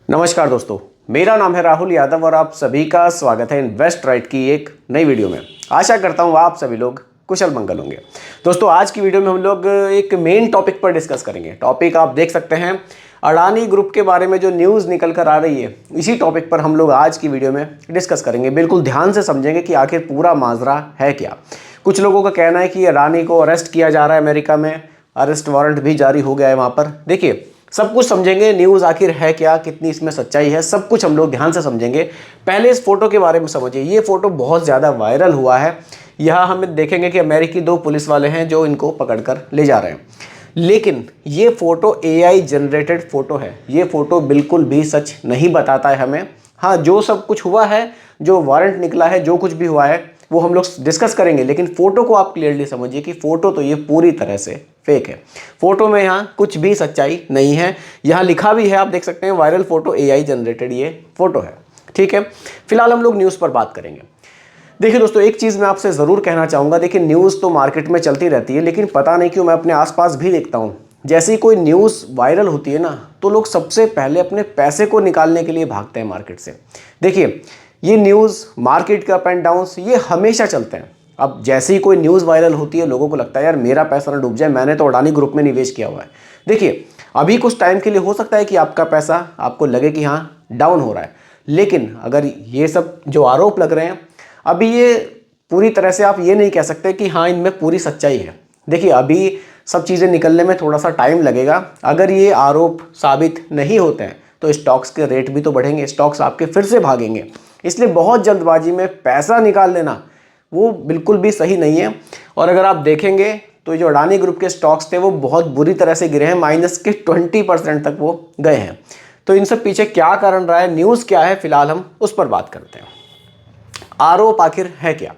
नमस्कार दोस्तों, मेरा नाम है राहुल यादव और आप सभी का स्वागत है इन्वेस्ट राइट की एक नई वीडियो में। आशा करता हूँ आप सभी लोग कुशल मंगल होंगे। दोस्तों, आज की वीडियो में हम लोग एक मेन टॉपिक पर डिस्कस करेंगे। टॉपिक आप देख सकते हैं, अडानी ग्रुप के बारे में जो न्यूज़ निकल कर आ रही है, इसी टॉपिक पर हम लोग आज की वीडियो में डिस्कस करेंगे। बिल्कुल ध्यान से समझेंगे कि आखिर पूरा माजरा है क्या। कुछ लोगों का कहना है कि अडानी को अरेस्ट किया जा रहा है, अमेरिका में अरेस्ट वारंट भी जारी हो गया है वहाँ पर। देखिए, सब कुछ समझेंगे, न्यूज़ आखिर है क्या, कितनी इसमें सच्चाई है, सब कुछ हम लोग ध्यान से समझेंगे। पहले इस फोटो के बारे में समझिए। ये फोटो बहुत ज़्यादा वायरल हुआ है। यहाँ हम देखेंगे कि अमेरिकी 2 पुलिस वाले हैं जो इनको पकड़कर ले जा रहे हैं, लेकिन ये फोटो AI जनरेटेड फोटो है। ये फोटो बिल्कुल भी सच नहीं बताता है हमें। हाँ, जो सब कुछ हुआ है, जो वारंट निकला है, जो कुछ भी हुआ है, वो हम लोग डिस्कस करेंगे, लेकिन फोटो को आप क्लियरली समझिए कि फोटो तो ये पूरी तरह से फेक है। फोटो में यहाँ कुछ भी सच्चाई नहीं है। यहाँ लिखा भी है, आप देख सकते हैं, वायरल फोटो AI जनरेटेड ये फोटो है। ठीक है, फिलहाल हम लोग न्यूज़ पर बात करेंगे। देखिए दोस्तों, एक चीज़ मैं आपसे ज़रूर कहना चाहूँगा। देखिए, न्यूज़ तो मार्केट में चलती रहती है, लेकिन पता नहीं क्यों मैं अपने आसपास भी देखता हूँ, जैसे ही कोई न्यूज़ वायरल होती है ना, तो लोग सबसे पहले अपने पैसे को निकालने के लिए भागते हैं मार्केट से। देखिए, ये न्यूज़, मार्केट के अप एंड डाउन्स, ये हमेशा चलते हैं। अब जैसे ही कोई न्यूज़ वायरल होती है, लोगों को लगता है यार मेरा पैसा ना डूब जाए, मैंने तो अडानी ग्रुप में निवेश किया हुआ है। देखिए, अभी कुछ टाइम के लिए हो सकता है कि आपका पैसा आपको लगे कि हाँ डाउन हो रहा है, लेकिन अगर ये सब जो आरोप लग रहे हैं, अभी ये पूरी तरह से आप ये नहीं कह सकते कि हाँ इनमें पूरी सच्चाई है। देखिए, अभी सब चीज़ें निकलने में थोड़ा सा टाइम लगेगा। अगर ये आरोप साबित नहीं होते हैं तो स्टॉक्स के रेट भी तो बढ़ेंगे, स्टॉक्स आपके फिर से भागेंगे। इसलिए बहुत जल्दबाजी में पैसा निकाल लेना वो बिल्कुल भी सही नहीं है। और अगर आप देखेंगे तो जो अडानी ग्रुप के स्टॉक्स थे वो बहुत बुरी तरह से गिरे हैं, माइनस के 20% तक वो गए हैं। तो इन सब पीछे क्या कारण रहा है, न्यूज़ क्या है, फिलहाल हम उस पर बात करते हैं। आरोप आखिर है क्या।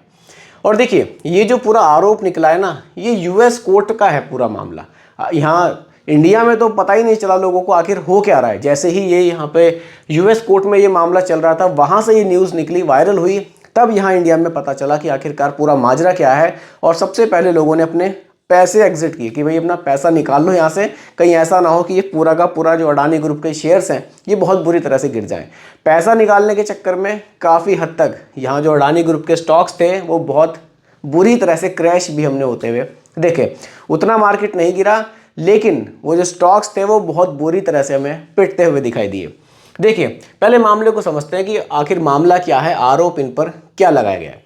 और देखिए, ये जो पूरा आरोप निकला है ना, ये US कोर्ट का है पूरा मामला। यहाँ इंडिया में तो पता ही नहीं चला लोगों को आखिर हो क्या रहा है। जैसे ही ये यहाँ पे US कोर्ट में ये मामला चल रहा था, वहाँ से ये न्यूज़ निकली, वायरल हुई, तब यहाँ इंडिया में पता चला कि आखिरकार पूरा माजरा क्या है। और सबसे पहले लोगों ने अपने पैसे एग्जिट किए कि भाई अपना पैसा निकाल लो यहाँ से, कहीं ऐसा ना हो कि ये पूरा का पूरा जो अडानी ग्रुप के शेयर्स हैं ये बहुत बुरी तरह से गिर जाएं। पैसा निकालने के चक्कर में काफ़ी हद तक यहाँ जो अडानी ग्रुप के स्टॉक्स थे वो बहुत बुरी तरह से क्रैश भी हमने होते हुए देखे। उतना मार्केट नहीं गिरा, लेकिन वो जो स्टॉक्स थे वो बहुत बुरी तरह से हमें पिटते हुए दिखाई दिए। देखिए, पहले मामले को समझते हैं कि आखिर मामला क्या है, आरोप इन पर क्या लगाया गया है।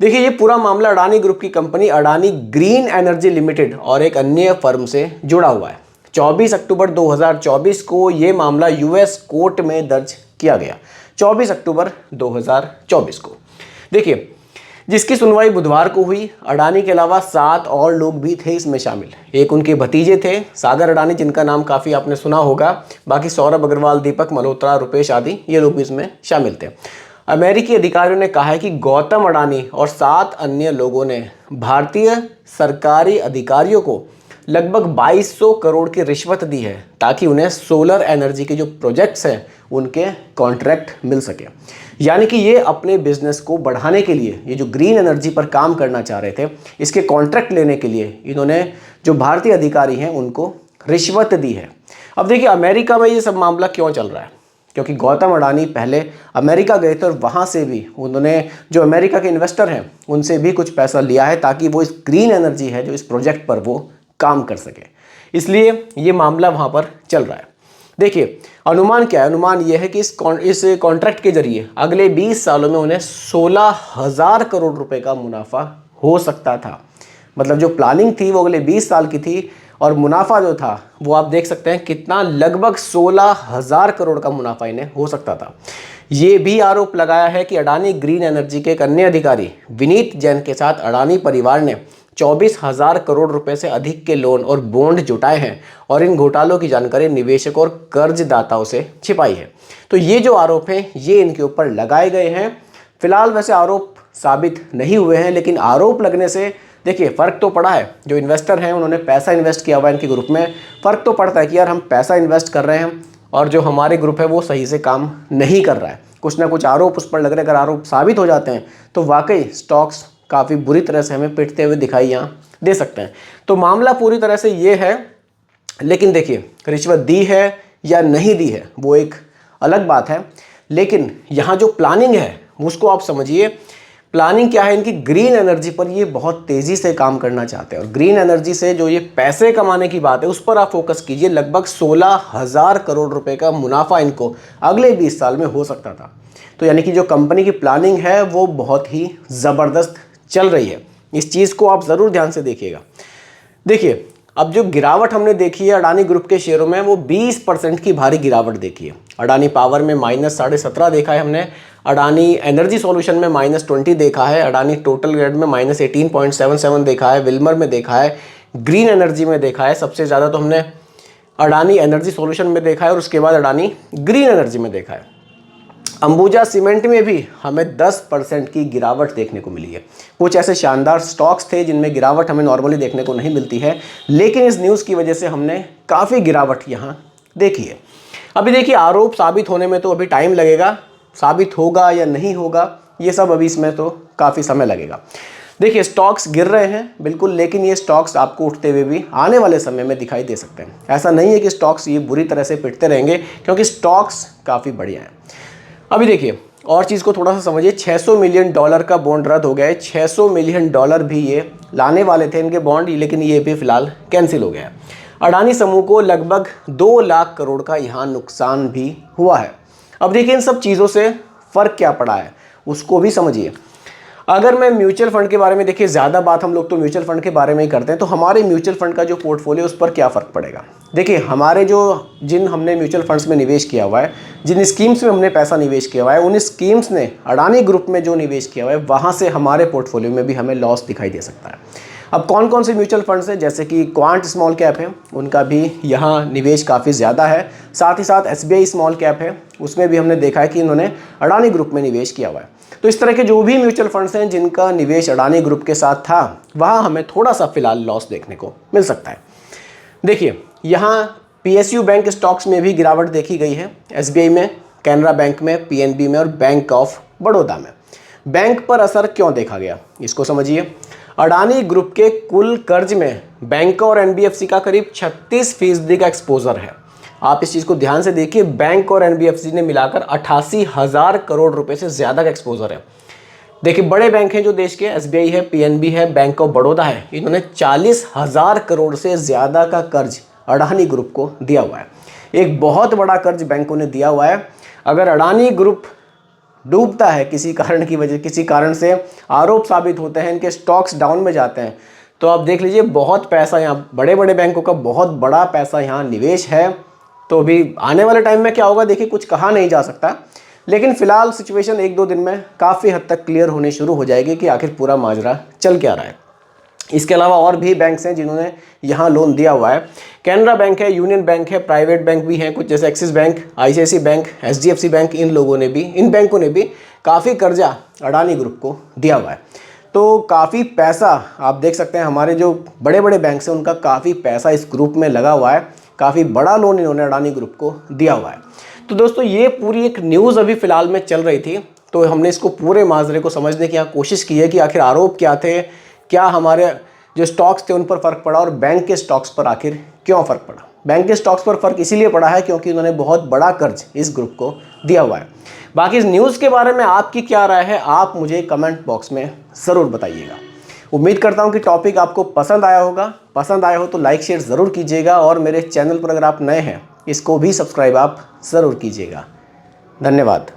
देखिए, ये पूरा मामला अडानी ग्रुप की company Adani green energy limited और एक अन्य फर्म से जुड़ा हुआ है। 24 अक्टूबर 2024 को ये मामला US कोर्ट में दर्ज किया गया। 24 अक्टूबर 2024 को, देखिए, जिसकी सुनवाई बुधवार को हुई। अडानी के अलावा 7 और लोग भी थे इसमें शामिल। एक उनके भतीजे थे, सागर अडानी, जिनका नाम काफ़ी आपने सुना होगा। बाकी सौरभ अग्रवाल, दीपक मल्होत्रा, रुपेश आदि, ये लोग भी इसमें शामिल थे। अमेरिकी अधिकारियों ने कहा है कि गौतम अडानी और 7 अन्य लोगों ने भारतीय सरकारी अधिकारियों को लगभग 2200 करोड़ की रिश्वत दी है ताकि उन्हें सोलर एनर्जी के जो प्रोजेक्ट्स हैं उनके कॉन्ट्रैक्ट मिल सके। यानी कि ये अपने बिजनेस को बढ़ाने के लिए, ये जो ग्रीन एनर्जी पर काम करना चाह रहे थे, इसके कॉन्ट्रैक्ट लेने के लिए इन्होंने जो भारतीय अधिकारी हैं उनको रिश्वत दी है। अब देखिए, अमेरिका में ये सब मामला क्यों चल रहा है, क्योंकि गौतम अडानी पहले अमेरिका गए थे और वहाँ से भी उन्होंने जो अमेरिका के इन्वेस्टर हैं उनसे भी कुछ पैसा लिया है ताकि वो इस ग्रीन एनर्जी है जो इस प्रोजेक्ट पर वो काम कर सके। इसलिए ये मामला वहाँ पर चल रहा है। देखिए, अनुमान क्या है, अनुमान यह है कि इस कॉन्ट्रैक्ट के जरिए अगले 20 सालों में उन्हें 16,000 करोड़ रुपए का मुनाफा हो सकता था। मतलब जो प्लानिंग थी वो अगले 20 साल की थी, और मुनाफा जो था वो आप देख सकते हैं कितना, लगभग 16,000 करोड़ का मुनाफा इन्हें हो सकता था। ये भी आरोप लगाया है कि अडानी ग्रीन एनर्जी के एक अन्य अधिकारी विनीत जैन के साथ अडानी परिवार ने 24,000 करोड़ रुपए से अधिक के लोन और बॉन्ड जुटाए हैं और इन घोटालों की जानकारी निवेशकों और कर्जदाताओं से छिपाई है। तो ये जो आरोप हैं ये इनके ऊपर लगाए गए हैं। फिलहाल वैसे आरोप साबित नहीं हुए हैं, लेकिन आरोप लगने से देखिए फ़र्क तो पड़ा है। जो इन्वेस्टर हैं उन्होंने पैसा इन्वेस्ट किया हुआ है इनके ग्रुप में, फ़र्क तो पड़ता है कि यार हम पैसा इन्वेस्ट कर रहे हैं और जो हमारे ग्रुप है वो सही से काम नहीं कर रहा है। कुछ ना कुछ आरोप उस पर लग रहे हैं। अगर आरोप साबित हो जाते हैं तो वाकई स्टॉक्स काफ़ी बुरी तरह से हमें पिटते हुए दिखाई यहाँ दे सकते हैं। तो मामला पूरी तरह से ये है, लेकिन देखिए रिश्वत दी है या नहीं दी है वो एक अलग बात है, लेकिन यहाँ जो प्लानिंग है उसको आप समझिए। प्लानिंग क्या है इनकी, ग्रीन एनर्जी पर ये बहुत तेज़ी से काम करना चाहते हैं और ग्रीन एनर्जी से जो ये पैसे कमाने की बात है उस पर आप फोकस कीजिए। लगभग 16,000 करोड़ रुपए का मुनाफा इनको अगले 20 साल में हो सकता था। तो यानी कि जो कंपनी की प्लानिंग है वो बहुत ही ज़बरदस्त चल रही है। इस चीज़ को आप ज़रूर ध्यान से देखिएगा। देखिए, अब जो गिरावट हमने देखी है अडानी ग्रुप के शेयरों में, वो 20% की भारी गिरावट देखी है। अडानी पावर में -17.5 देखा है हमने, अडानी एनर्जी सॉल्यूशन में -20 देखा है, अडानी टोटल ग्रेड में -18.77 देखा है, विल्मर में देखा है, ग्रीन एनर्जी में देखा है। सबसे ज़्यादा तो हमने अडानी एनर्जी सॉल्यूशन में देखा है और उसके बाद अडानी ग्रीन एनर्जी में देखा है। अंबुजा सीमेंट में भी हमें 10% की गिरावट देखने को मिली है। कुछ ऐसे शानदार स्टॉक्स थे जिनमें गिरावट हमें नॉर्मली देखने को नहीं मिलती है, लेकिन इस न्यूज़ की वजह से हमने काफ़ी गिरावट यहाँ देखी है। अभी देखिए, आरोप साबित होने में तो अभी टाइम लगेगा, साबित होगा या नहीं होगा ये सब अभी इसमें तो काफ़ी समय लगेगा। देखिए, स्टॉक्स गिर रहे हैं बिल्कुल, लेकिन ये स्टॉक्स आपको उठते हुए भी आने वाले समय में दिखाई दे सकते हैं। ऐसा नहीं है कि स्टॉक्स ये बुरी तरह से पिटते रहेंगे, क्योंकि स्टॉक्स काफ़ी बढ़िया हैं। अभी देखिए, और चीज़ को थोड़ा सा समझिए। $600 मिलियन का बॉन्ड रद्द हो गया है। $600 मिलियन भी ये लाने वाले थे इनके बॉन्ड, लेकिन ये भी फिलहाल कैंसिल हो गया है। अडानी समूह को लगभग 2 लाख करोड़ का यहाँ नुकसान भी हुआ है। अब देखिए, इन सब चीज़ों से फ़र्क क्या पड़ा है उसको भी समझिए। अगर मैं म्यूचुअल फंड के बारे में, देखिए ज़्यादा बात हम लोग तो म्यूचुअल फंड के बारे में ही करते हैं, तो हमारे म्यूचुअल फंड का जो पोर्टफोलियो उस पर क्या फ़र्क पड़ेगा। देखिए, हमारे जिन हमने म्यूचुअल फंड्स में निवेश किया हुआ है, जिन स्कीम्स में हमने पैसा निवेश किया हुआ है, उन स्कीम्स ने अडानी ग्रुप में जो निवेश किया हुआ है वहाँ से हमारे पोर्टफोलियो में भी हमें लॉस दिखाई दे सकता है। अब कौन कौन से म्यूचुअल फंड्स हैं, जैसे कि क्वांट स्मॉल कैप है, उनका भी यहाँ निवेश काफ़ी ज़्यादा है। साथ ही साथ SBI स्मॉल कैप है, उसमें भी हमने देखा है कि इन्होंने अडानी ग्रुप में निवेश किया हुआ है। तो इस तरह के जो भी म्यूचुअल फंड्स हैं जिनका निवेश अडानी ग्रुप के साथ था, वहाँ हमें थोड़ा सा फिलहाल लॉस देखने को मिल सकता है। देखिए, यहाँ PSU बैंक स्टॉक्स में भी गिरावट देखी गई है। SBI में, कैनरा बैंक में, PNB में और बैंक ऑफ बड़ौदा में। बैंक पर असर क्यों देखा गया इसको समझिए। अडानी ग्रुप के कुल कर्ज में बैंक और NBFC का करीब 36% का एक्सपोजर है। आप इस चीज़ को ध्यान से देखिए, बैंक और NBFC ने मिलाकर 88,000 करोड़ रुपए से ज़्यादा का एक्सपोजर है। देखिए, बड़े बैंक हैं जो देश के, SBI है, PNB है, बैंक ऑफ बड़ौदा है, इन्होंने 40,000 करोड़ से ज़्यादा का कर्ज अडानी ग्रुप को दिया हुआ है। एक बहुत बड़ा कर्ज बैंकों ने दिया हुआ है। अगर अडानी ग्रुप डूबता है किसी कारण की वजह, किसी कारण से आरोप साबित होते हैं, इनके स्टॉक्स डाउन में जाते हैं, तो आप देख लीजिए बहुत पैसा यहाँ, बड़े बड़े बैंकों का बहुत बड़ा पैसा यहाँ निवेश है। तो अभी आने वाले टाइम में क्या होगा देखिए, कुछ कहा नहीं जा सकता, लेकिन फिलहाल सिचुएशन 1-2 दिन में काफ़ी हद तक क्लियर होने शुरू हो जाएगी कि आखिर पूरा माजरा चल क्या रहा है। इसके अलावा और भी बैंक्स हैं जिन्होंने यहाँ लोन दिया हुआ है। कैनरा बैंक है, यूनियन बैंक है, प्राइवेट बैंक भी हैं कुछ, जैसे Axis bank, ICICI bank, HDFC bank, इन बैंकों ने भी काफ़ी कर्जा अडानी ग्रुप को दिया हुआ है। तो काफ़ी पैसा आप देख सकते हैं, हमारे जो बड़े बड़े बैंक्स हैं उनका काफ़ी पैसा इस ग्रुप में लगा हुआ है। काफ़ी बड़ा लोन इन्होंने अडानी ग्रुप को दिया हुआ है। तो दोस्तों, ये पूरी एक न्यूज़ अभी फ़िलहाल में चल रही थी, तो हमने इसको पूरे माजरे को समझने की कोशिश की है कि आखिर आरोप क्या थे, क्या हमारे जो स्टॉक्स थे उन पर फ़र्क पड़ा और बैंक के स्टॉक्स पर आखिर क्यों फ़र्क पड़ा। बैंक के स्टॉक्स पर फ़र्क इसीलिए पड़ा है क्योंकि उन्होंने बहुत बड़ा कर्ज इस ग्रुप को दिया हुआ है। बाकी इस न्यूज़ के बारे में आपकी क्या राय है, आप मुझे कमेंट बॉक्स में ज़रूर बताइएगा। उम्मीद करता हूँ कि टॉपिक आपको पसंद आया होगा। पसंद आया हो तो लाइक शेयर ज़रूर कीजिएगा और मेरे चैनल पर अगर आप नए हैं इसको भी सब्सक्राइब आप ज़रूर कीजिएगा। धन्यवाद।